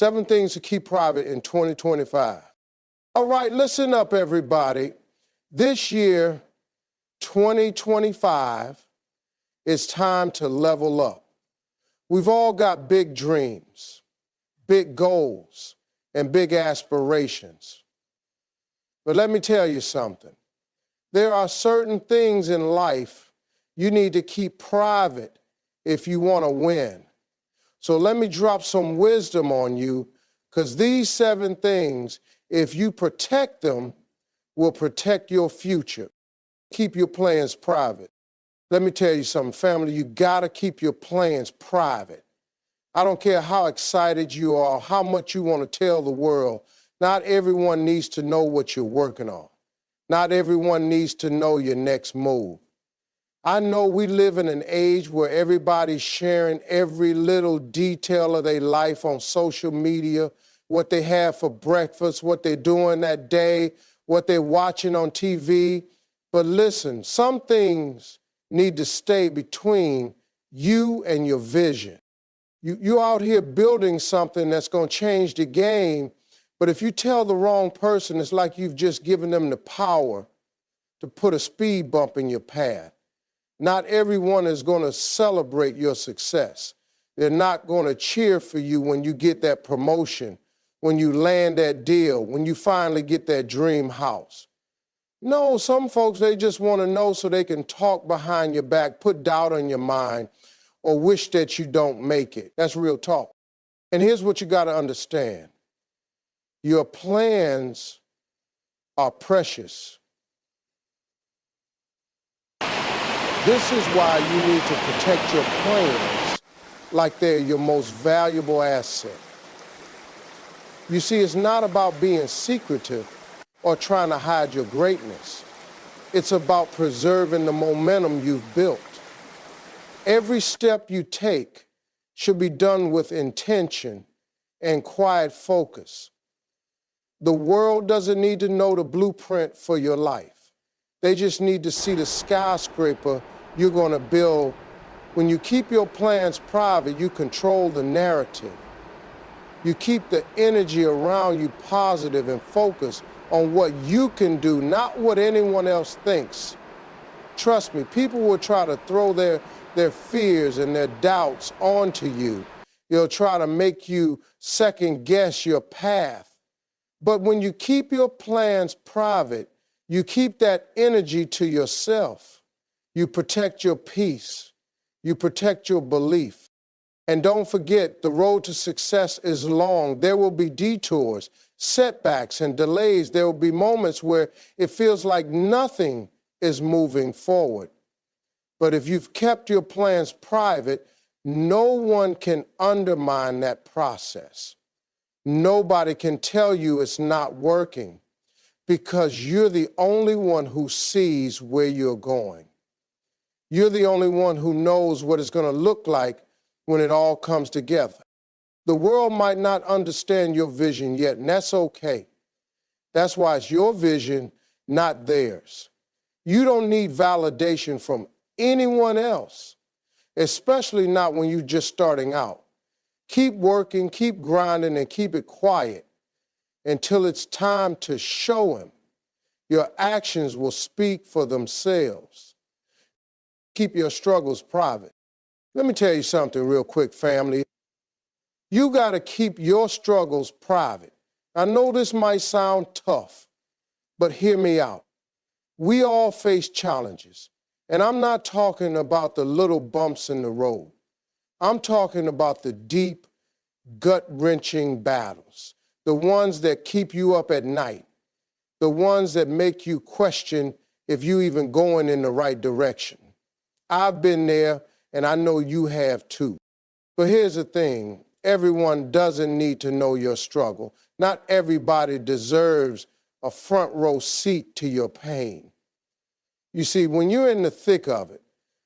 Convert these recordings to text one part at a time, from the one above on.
7 things to keep private in 2025. All right, listen up, everybody. This year, 2025, it's time to level up. We've all got big dreams, big goals, and big aspirations. But let me tell you something. There are certain things in life you need to keep private if you want to win. So let me drop some wisdom on you, because these 7 things, if you protect them, will protect your future. Keep your plans private. Let me tell you something, family, you gotta keep your plans private. I don't care how excited you are, how much you want to tell the world, not everyone needs to know what you're working on. Not everyone needs to know your next move. I know we live in an age where everybody's sharing every little detail of their life on social media, what they have for breakfast, what they're doing that day, what they're watching on TV. But listen, some things need to stay between you and your vision. You're out here building something that's going to change the game, but if you tell the wrong person, it's like you've just given them the power to put a speed bump in your path. Not everyone is going to celebrate your success. They're not going to cheer for you when you get that promotion, when you land that deal, when you finally get that dream house. No, some folks, they just want to know so they can talk behind your back, put doubt on your mind, or wish that you don't make it. That's real talk. And here's what you got to understand. Your plans are precious. This is why you need to protect your plans like they're your most valuable asset. You see, it's not about being secretive or trying to hide your greatness. It's about preserving the momentum you've built. Every step you take should be done with intention and quiet focus. The world doesn't need to know the blueprint for your life. They just need to see the skyscraper you're going to build. When you keep your plans private, you control the narrative. You keep the energy around you positive and focused on what you can do, not what anyone else thinks. Trust me, people will try to throw their fears and their doubts onto you. They'll try to make you second guess your path. But when you keep your plans private, you keep that energy to yourself. You protect your peace. You protect your belief. And don't forget, the road to success is long. There will be detours, setbacks, and delays. There will be moments where it feels like nothing is moving forward. But if you've kept your plans private, no one can undermine that process. Nobody can tell you it's not working, because you're the only one who sees where you're going. You're the only one who knows what it's going to look like when it all comes together. The world might not understand your vision yet, and that's okay. That's why it's your vision, not theirs. You don't need validation from anyone else, especially not when you're just starting out. Keep working, keep grinding, and keep it quiet until it's time to show him. Your actions will speak for themselves. Keep your struggles private. Let me tell you something real quick, family. You got to keep your struggles private. I know this might sound tough, but hear me out. We all face challenges, and I'm not talking about the little bumps in the road. I'm talking about the deep, gut-wrenching battles, the ones that keep you up at night, the ones that make you question if you're even going in the right direction. I've been there, and I know you have too. But here's the thing. Everyone doesn't need to know your struggle. Not everybody deserves a front row seat to your pain. You see, when you're in the thick of it,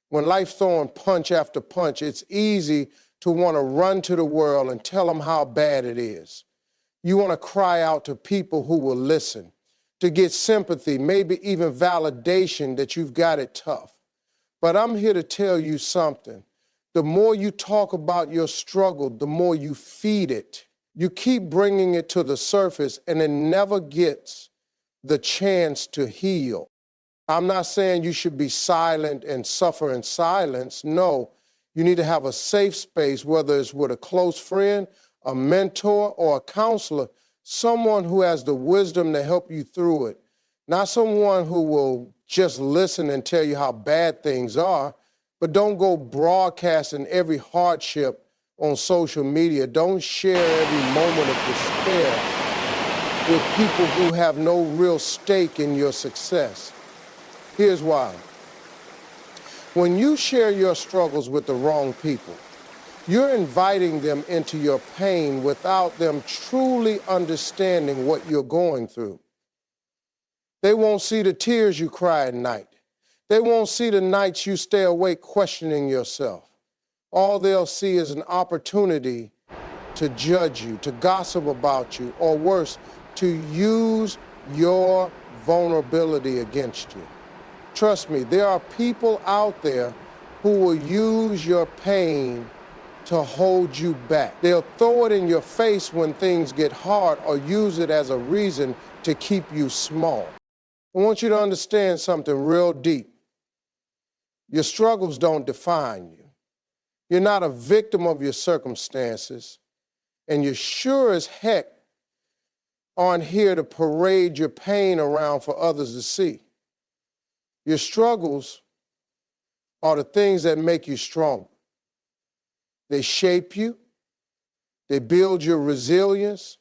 when life's throwing punch after punch, it's easy to want to run to the world and tell them how bad it is. You want to cry out to people who will listen, to get sympathy, maybe even validation that you've got it tough. But I'm here to tell you something. The more you talk about your struggle, the more you feed it. You keep bringing it to the surface and it never gets the chance to heal. I'm not saying you should be silent and suffer in silence. No, you need to have a safe space, whether it's with a close friend, a mentor, or a counselor, someone who has the wisdom to help you through it. Not someone who will just listen and tell you how bad things are, but don't go broadcasting every hardship on social media. Don't share every moment of despair with people who have no real stake in your success. Here's why. When you share your struggles with the wrong people, you're inviting them into your pain without them truly understanding what you're going through. They won't see the tears you cry at night. They won't see the nights you stay awake questioning yourself. All they'll see is an opportunity to judge you, to gossip about you, or worse, to use your vulnerability against you. Trust me, there are people out there who will use your pain to hold you back. They'll throw it in your face when things get hard or use it as a reason to keep you small. I want you to understand something real deep. Your struggles don't define you. You're not a victim of your circumstances, and you sure as heck aren't here to parade your pain around for others to see. Your struggles are the things that make you strong. They shape you, they build your resilience,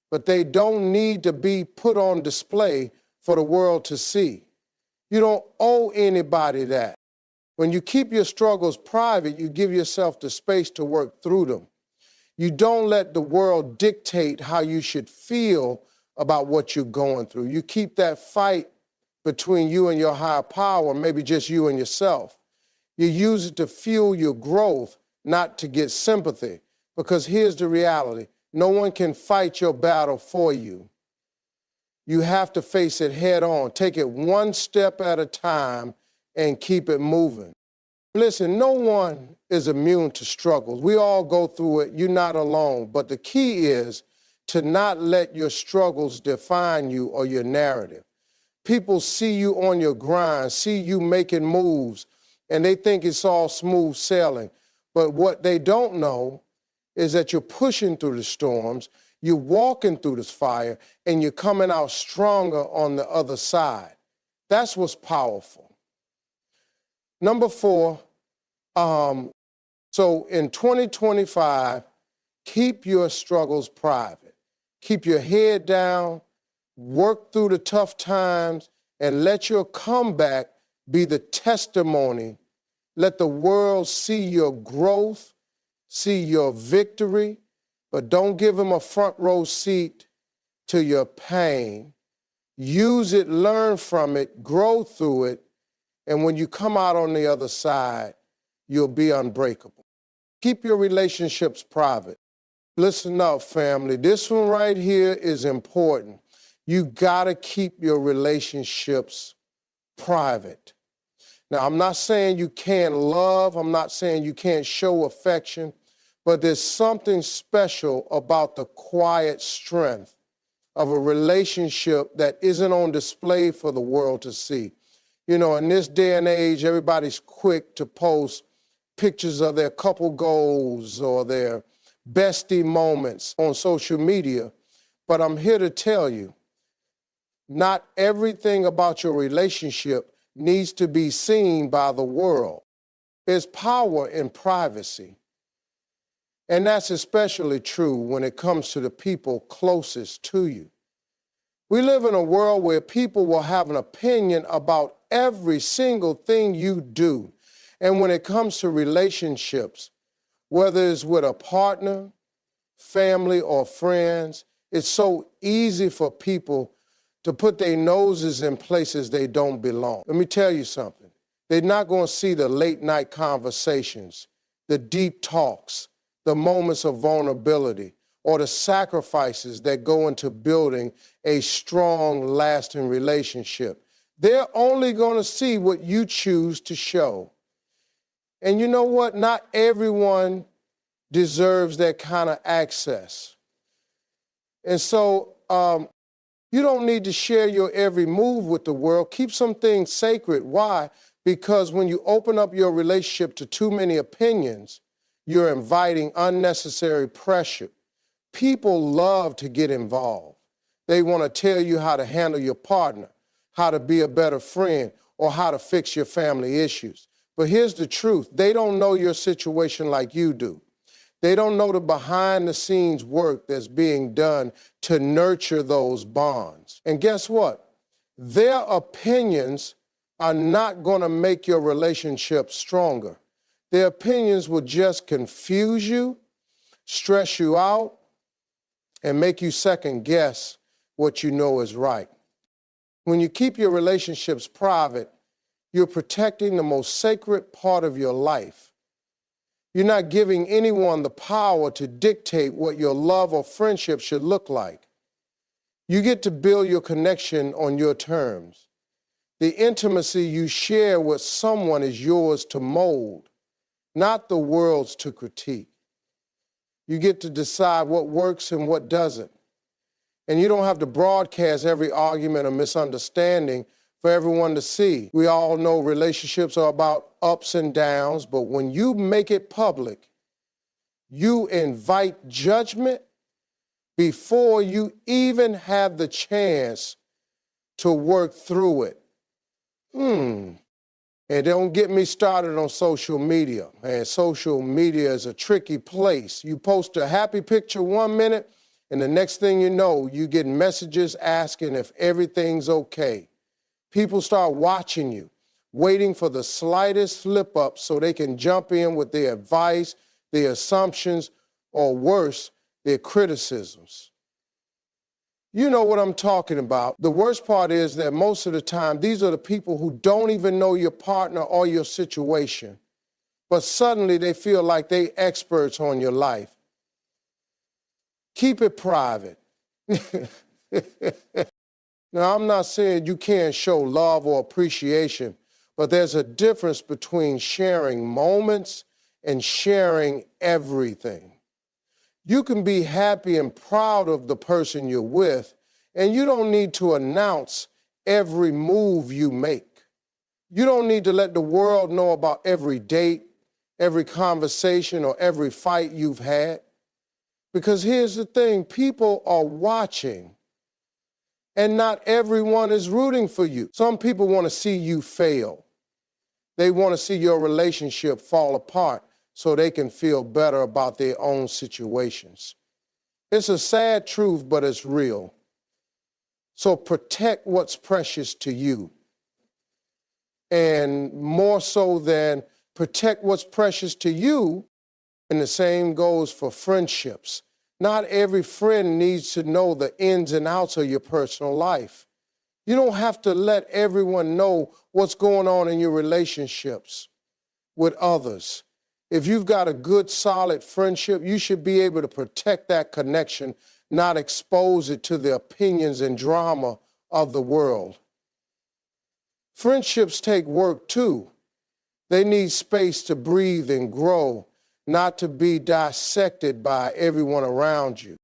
but they don't need to be put on display for the world to see. You don't owe anybody that. When you keep your struggles private, you give yourself the space to work through them. You don't let the world dictate how you should feel about what you're going through. You keep that fight between you and your higher power, maybe just you and yourself. You use it to fuel your growth, not to get sympathy. Because here's the reality. No one can fight your battle for you. You have to face it head on. Take it one step at a time and keep it moving. Listen, no one is immune to struggles. We all go through it. You're not alone. But the key is to not let your struggles define you or your narrative. People see you on your grind, see you making moves, and they think it's all smooth sailing. But what they don't know is that you're pushing through the storms, you're walking through this fire, and you're coming out stronger on the other side. That's what's powerful. Number 4, so in 2025, keep your struggles private. Keep your head down, work through the tough times, and let your comeback be the testimony. Let the world see your growth, see your victory, but don't give them a front row seat to your pain. Use it, learn from it, grow through it, and when you come out on the other side, you'll be unbreakable. Keep your relationships private. Listen up, family. This one right here is important. You gotta keep your relationships private. Now, I'm not saying you can't love, I'm not saying you can't show affection, but there's something special about the quiet strength of a relationship that isn't on display for the world to see. You know, in this day and age, everybody's quick to post pictures of their couple goals or their bestie moments on social media. But I'm here to tell you, not everything about your relationship needs to be seen by the world. There's power in privacy. And that's especially true when it comes to the people closest to you. We live in a world where people will have an opinion about every single thing you do. And when it comes to relationships, whether it's with a partner, family, or friends, it's so easy for people to put their noses in places they don't belong. Let me tell you something. They're not going to see the late night conversations, the deep talks, the moments of vulnerability, or the sacrifices that go into building a strong, lasting relationship. They're only going to see what you choose to show. And you know what? Not everyone deserves that kind of access. And so you don't need to share your every move with the world. Keep some things sacred. Why? Because when you open up your relationship to too many opinions, you're inviting unnecessary pressure. People love to get involved. They want to tell you how to handle your partner, how to be a better friend, or how to fix your family issues. But here's the truth. They don't know your situation like you do. They don't know the behind-the-scenes work that's being done to nurture those bonds. And guess what? Their opinions are not going to make your relationship stronger. Their opinions will just confuse you, stress you out, and make you second-guess what you know is right. When you keep your relationships private, you're protecting the most sacred part of your life. You're not giving anyone the power to dictate what your love or friendship should look like. You get to build your connection on your terms. The intimacy you share with someone is yours to mold, not the world's to critique. You get to decide what works and what doesn't. And you don't have to broadcast every argument or misunderstanding for everyone to see. We all know relationships are about ups and downs, but when you make it public, you invite judgment before you even have the chance to work through it. And don't get me started on social media. Man, social media is a tricky place. You post a happy picture 1 minute, and the next thing you know, you get messages asking if everything's okay. People start watching you, waiting for the slightest slip up so they can jump in with their advice, their assumptions, or worse, their criticisms. You know what I'm talking about. The worst part is that most of the time, these are the people who don't even know your partner or your situation, but suddenly they feel like they're experts on your life. Keep it private. Now, I'm not saying you can't show love or appreciation, but there's a difference between sharing moments and sharing everything. You can be happy and proud of the person you're with, and you don't need to announce every move you make. You don't need to let the world know about every date, every conversation, or every fight you've had. Because here's the thing, people are watching. And not everyone is rooting for you. Some people want to see you fail. They want to see your relationship fall apart so they can feel better about their own situations. It's a sad truth, but it's real. So protect what's precious to you. And more so than protect what's precious to you, and the same goes for friendships. Not every friend needs to know the ins and outs of your personal life. You don't have to let everyone know what's going on in your relationships with others. If you've got a good, solid friendship, you should be able to protect that connection, not expose it to the opinions and drama of the world. Friendships take work too. They need space to breathe and grow, not to be dissected by everyone around you.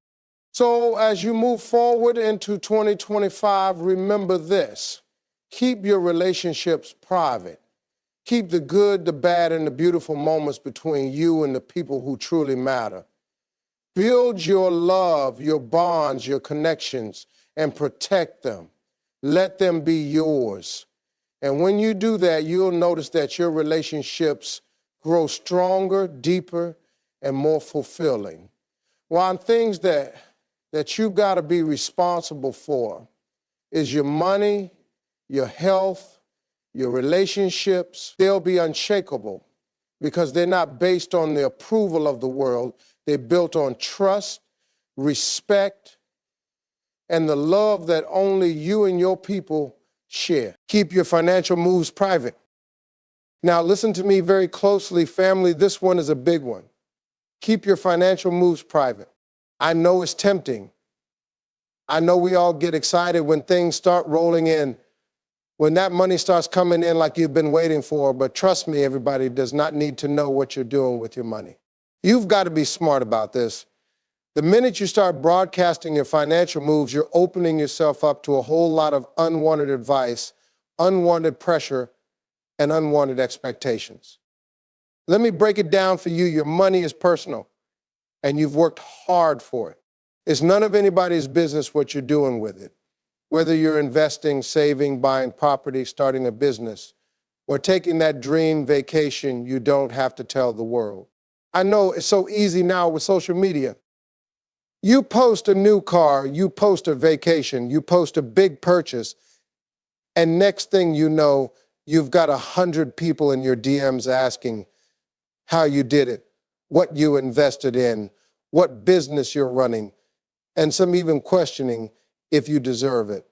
So as you move forward into 2025, remember this. Keep your relationships private. Keep the good, the bad, and the beautiful moments between you and the people who truly matter. Build your love, your bonds, your connections, and protect them. Let them be yours. And when you do that, you'll notice that your relationships grow stronger, deeper, and more fulfilling. One things that you've got to be responsible for is your money, your health, your relationships. They'll be unshakable because they're not based on the approval of the world. They're built on trust, respect, and the love that only you and your people share. Keep your financial moves private. Now, listen to me very closely, family. This one is a big one. Keep your financial moves private. I know it's tempting. I know we all get excited when things start rolling in, when that money starts coming in like you've been waiting for. But trust me, everybody does not need to know what you're doing with your money. You've got to be smart about this. The minute you start broadcasting your financial moves, you're opening yourself up to a whole lot of unwanted advice, unwanted pressure, and unwanted expectations. Let me break it down for you. Your money is personal, and you've worked hard for it. It's none of anybody's business what you're doing with it. Whether you're investing, saving, buying property, starting a business, or taking that dream vacation you don't have to tell the world. I know it's so easy now with social media. You post a new car, you post a vacation, you post a big purchase, and next thing you know, you've got 100 people in your DMs asking how you did it, what you invested in, what business you're running, and some even questioning if you deserve it.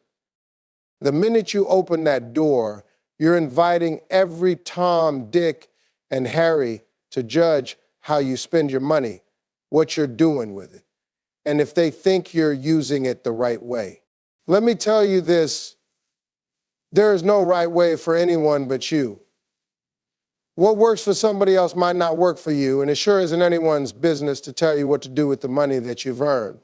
The minute you open that door, you're inviting every Tom, Dick, and Harry to judge how you spend your money, what you're doing with it, and if they think you're using it the right way. Let me tell you this, there is no right way for anyone but you. What works for somebody else might not work for you, and it sure isn't anyone's business to tell you what to do with the money that you've earned.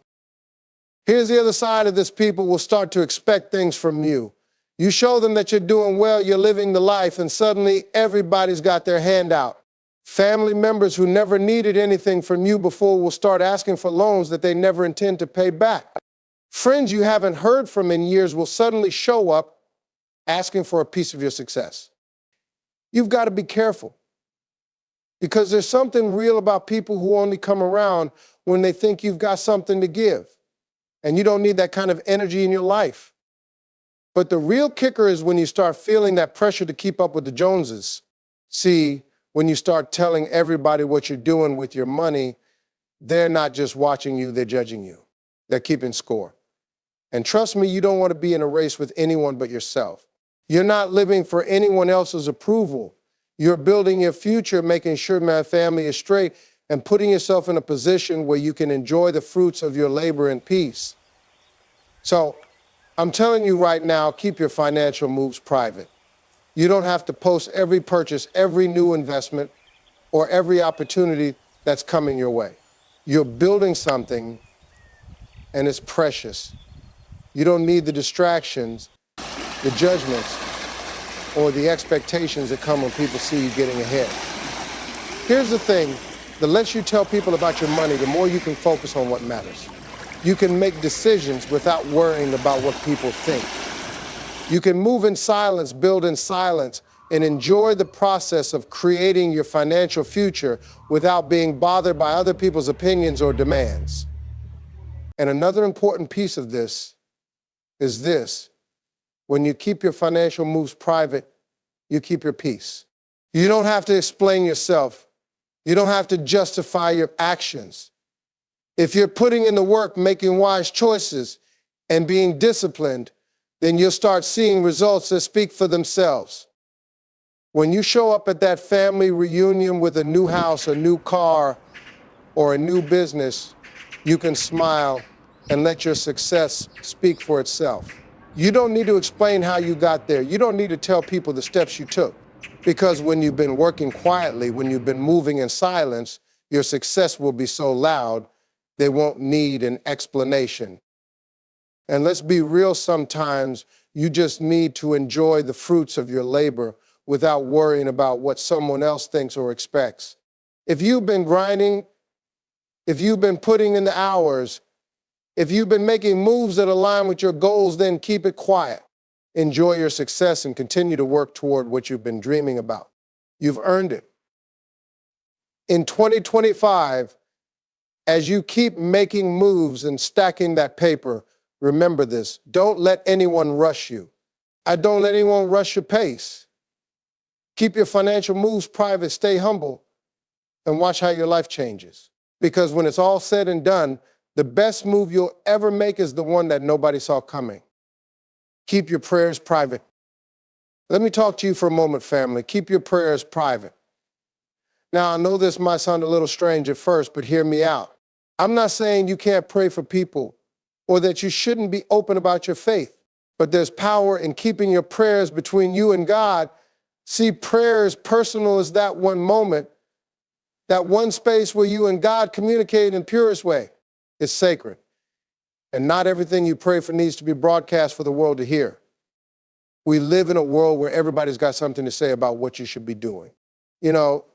Here's the other side of this: people will start to expect things from you. You show them that you're doing well, you're living the life, and suddenly everybody's got their hand out. Family members who never needed anything from you before will start asking for loans that they never intend to pay back. Friends you haven't heard from in years will suddenly show up asking for a piece of your success. You've got to be careful, because there's something real about people who only come around when they think you've got something to give, and you don't need that kind of energy in your life. But the real kicker is when you start feeling that pressure to keep up with the Joneses. See, when you start telling everybody what you're doing with your money, they're not just watching you, they're judging you. They're keeping score. And trust me, you don't want to be in a race with anyone but yourself. You're not living for anyone else's approval. You're building your future, making sure my family is straight, and putting yourself in a position where you can enjoy the fruits of your labor in peace. So, I'm telling you right now, keep your financial moves private. You don't have to post every purchase, every new investment, or every opportunity that's coming your way. You're building something, and it's precious. You don't need the distractions, the judgments, or the expectations that come when people see you getting ahead. Here's the thing, the less you tell people about your money, the more you can focus on what matters. You can make decisions without worrying about what people think. You can move in silence, build in silence, and enjoy the process of creating your financial future without being bothered by other people's opinions or demands. And another important piece of this is this: when you keep your financial moves private, you keep your peace. You don't have to explain yourself. You don't have to justify your actions. If you're putting in the work, making wise choices, and being disciplined, then you'll start seeing results that speak for themselves. When you show up at that family reunion with a new house, a new car, or a new business, you can smile and let your success speak for itself. You don't need to explain how you got there. You don't need to tell people the steps you took. Because when you've been working quietly, when you've been moving in silence, your success will be so loud, they won't need an explanation. And let's be real, sometimes you just need to enjoy the fruits of your labor without worrying about what someone else thinks or expects. If you've been grinding, if you've been putting in the hours, if you've been making moves that align with your goals, then keep it quiet. Enjoy your success and continue to work toward what you've been dreaming about. You've earned it. In 2025, as you keep making moves and stacking that paper, remember this: don't let anyone rush you. Don't let anyone rush your pace. Keep your financial moves private, stay humble, and watch how your life changes. Because when it's all said and done, the best move you'll ever make is the one that nobody saw coming. Keep your prayers private. Let me talk to you for a moment, family. Keep your prayers private. Now, I know this might sound a little strange at first, but hear me out. I'm not saying you can't pray for people or that you shouldn't be open about your faith, but there's power in keeping your prayers between you and God. See, prayer is personal as that one moment, that one space where you and God communicate in the purest way. It's sacred. And not everything you pray for needs to be broadcast for the world to hear. We live in a world where everybody's got something to say about what you should be doing. You know,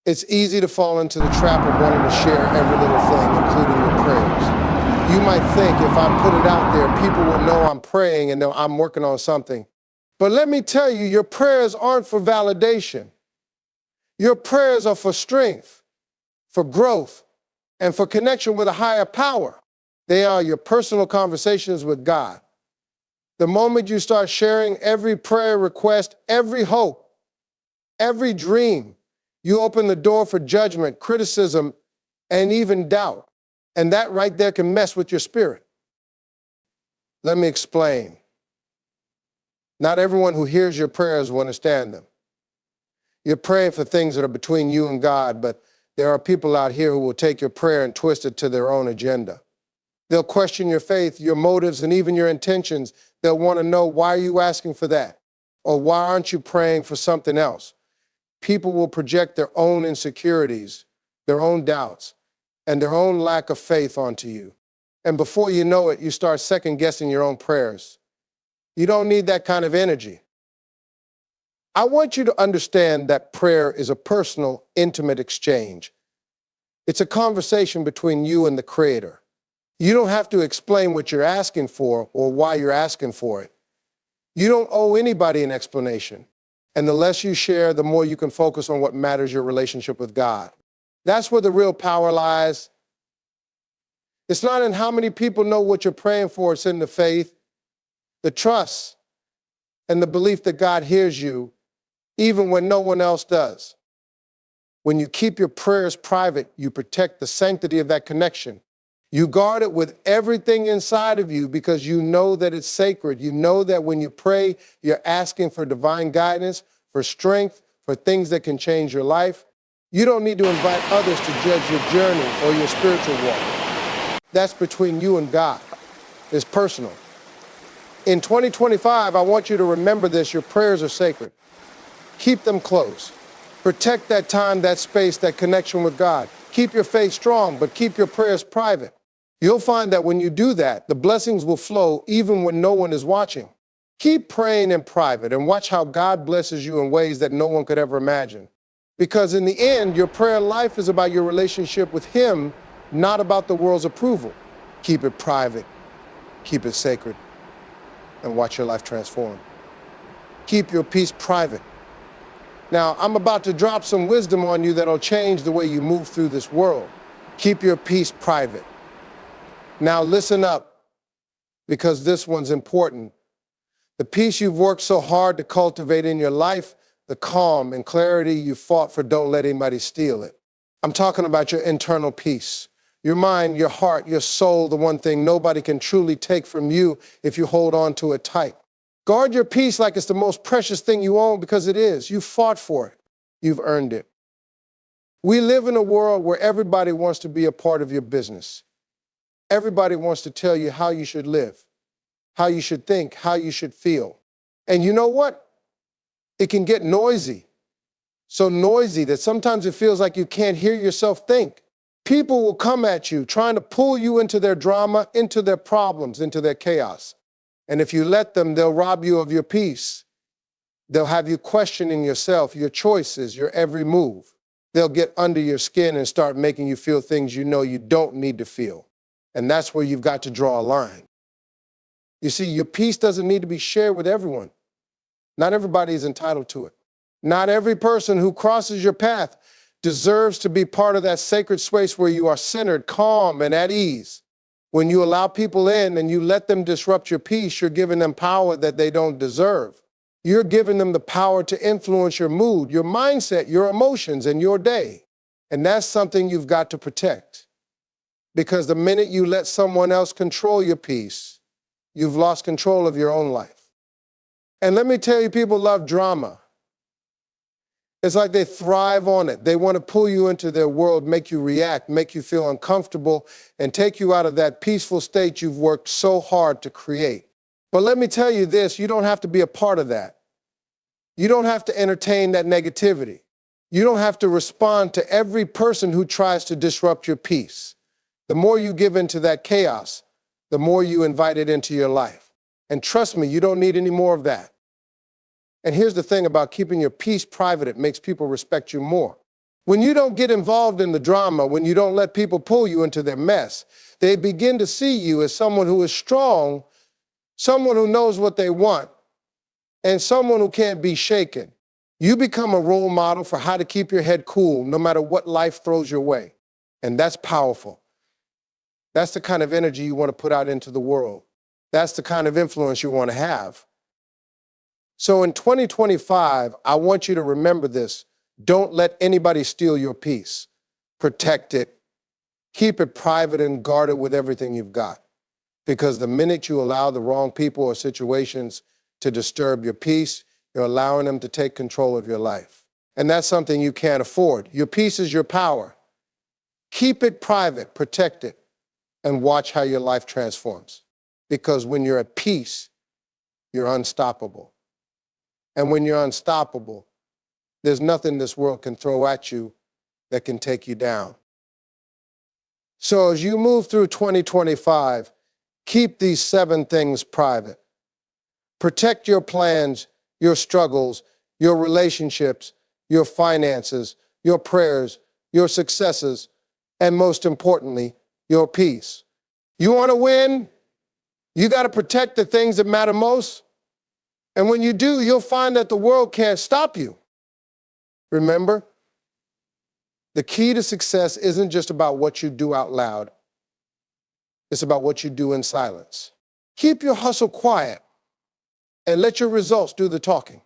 it's easy to fall into the trap of wanting to share every little thing, including your prayers. You might think if I put it out there, people will know I'm praying and know I'm working on something. But let me tell you, your prayers aren't for validation. Your prayers are for strength, for growth, and for connection with a higher power. They are your personal conversations with God. The moment you start sharing every prayer request, every hope, every dream, you open the door for judgment, criticism, and even doubt. And that right there can mess with your spirit. Let me explain. Not everyone who hears your prayers will understand them. You're praying for things that are between you and God, but there are people out here who will take your prayer and twist it to their own agenda. They'll question your faith, your motives, and even your intentions. They'll want to know, why are you asking for that? Or why aren't you praying for something else? People will project their own insecurities, their own doubts, and their own lack of faith onto you. And before you know it, you start second-guessing your own prayers. You don't need that kind of energy. I want you to understand that prayer is a personal, intimate exchange. It's a conversation between you and the Creator. You don't have to explain what you're asking for or why you're asking for it. You don't owe anybody an explanation. And the less you share, the more you can focus on what matters, your relationship with God. That's where the real power lies. It's not in how many people know what you're praying for. It's in the faith, the trust, and the belief that God hears you, even when no one else does. When you keep your prayers private, you protect the sanctity of that connection. You guard it with everything inside of you because you know that it's sacred. You know that when you pray, you're asking for divine guidance, for strength, for things that can change your life. You don't need to invite others to judge your journey or your spiritual walk. That's between you and God. It's personal. In 2025, I want you to remember this. Your prayers are sacred. Keep them close. Protect that time, that space, that connection with God. Keep your faith strong, but keep your prayers private. You'll find that when you do that, the blessings will flow even when no one is watching. Keep praying in private and watch how God blesses you in ways that no one could ever imagine. Because in the end, your prayer life is about your relationship with Him, not about the world's approval. Keep it private, keep it sacred, and watch your life transform. Keep your peace private. Now, I'm about to drop some wisdom on you that'll change the way you move through this world. Keep your peace private. Now listen up, because this one's important. The peace you've worked so hard to cultivate in your life, the calm and clarity you fought for, don't let anybody steal it. I'm talking about your internal peace. Your mind, your heart, your soul, the one thing nobody can truly take from you if you hold on to it tight. Guard your peace like it's the most precious thing you own, because it is. You fought for it. You've earned it. We live in a world where everybody wants to be a part of your business. Everybody wants to tell you how you should live, how you should think, how you should feel. And you know what? It can get noisy. So noisy that sometimes it feels like you can't hear yourself think. People will come at you trying to pull you into their drama, into their problems, into their chaos. And if you let them, they'll rob you of your peace. They'll have you questioning yourself, your choices, your every move. They'll get under your skin and start making you feel things you know you don't need to feel. And that's where you've got to draw a line. You see, your peace doesn't need to be shared with everyone. Not everybody is entitled to it. Not every person who crosses your path deserves to be part of that sacred space where you are centered, calm, and at ease. When you allow people in and you let them disrupt your peace, you're giving them power that they don't deserve. You're giving them the power to influence your mood, your mindset, your emotions, and your day. And that's something you've got to protect. Because the minute you let someone else control your peace, you've lost control of your own life. And let me tell you, people love drama. It's like they thrive on it. They want to pull you into their world, make you react, make you feel uncomfortable, and take you out of that peaceful state you've worked so hard to create. But let me tell you this, you don't have to be a part of that. You don't have to entertain that negativity. You don't have to respond to every person who tries to disrupt your peace. The more you give into that chaos, the more you invite it into your life. And trust me, you don't need any more of that. And here's the thing about keeping your peace private, it makes people respect you more. When you don't get involved in the drama, when you don't let people pull you into their mess, they begin to see you as someone who is strong, someone who knows what they want, and someone who can't be shaken. You become a role model for how to keep your head cool no matter what life throws your way. And that's powerful. That's the kind of energy you want to put out into the world. That's the kind of influence you want to have. So in 2025, I want you to remember this. Don't let anybody steal your peace. Protect it. Keep it private and guard it with everything you've got. Because the minute you allow the wrong people or situations to disturb your peace, you're allowing them to take control of your life. And that's something you can't afford. Your peace is your power. Keep it private, protect it, and watch how your life transforms. Because when you're at peace, you're unstoppable. And when you're unstoppable, there's nothing this world can throw at you that can take you down. So as you move through 2025, keep these 7 things private. Protect your plans, your struggles, your relationships, your finances, your prayers, your successes, and most importantly, your peace. You want to win? You got to protect the things that matter most. And when you do, you'll find that the world can't stop you. Remember, the key to success isn't just about what you do out loud. It's about what you do in silence. Keep your hustle quiet and let your results do the talking.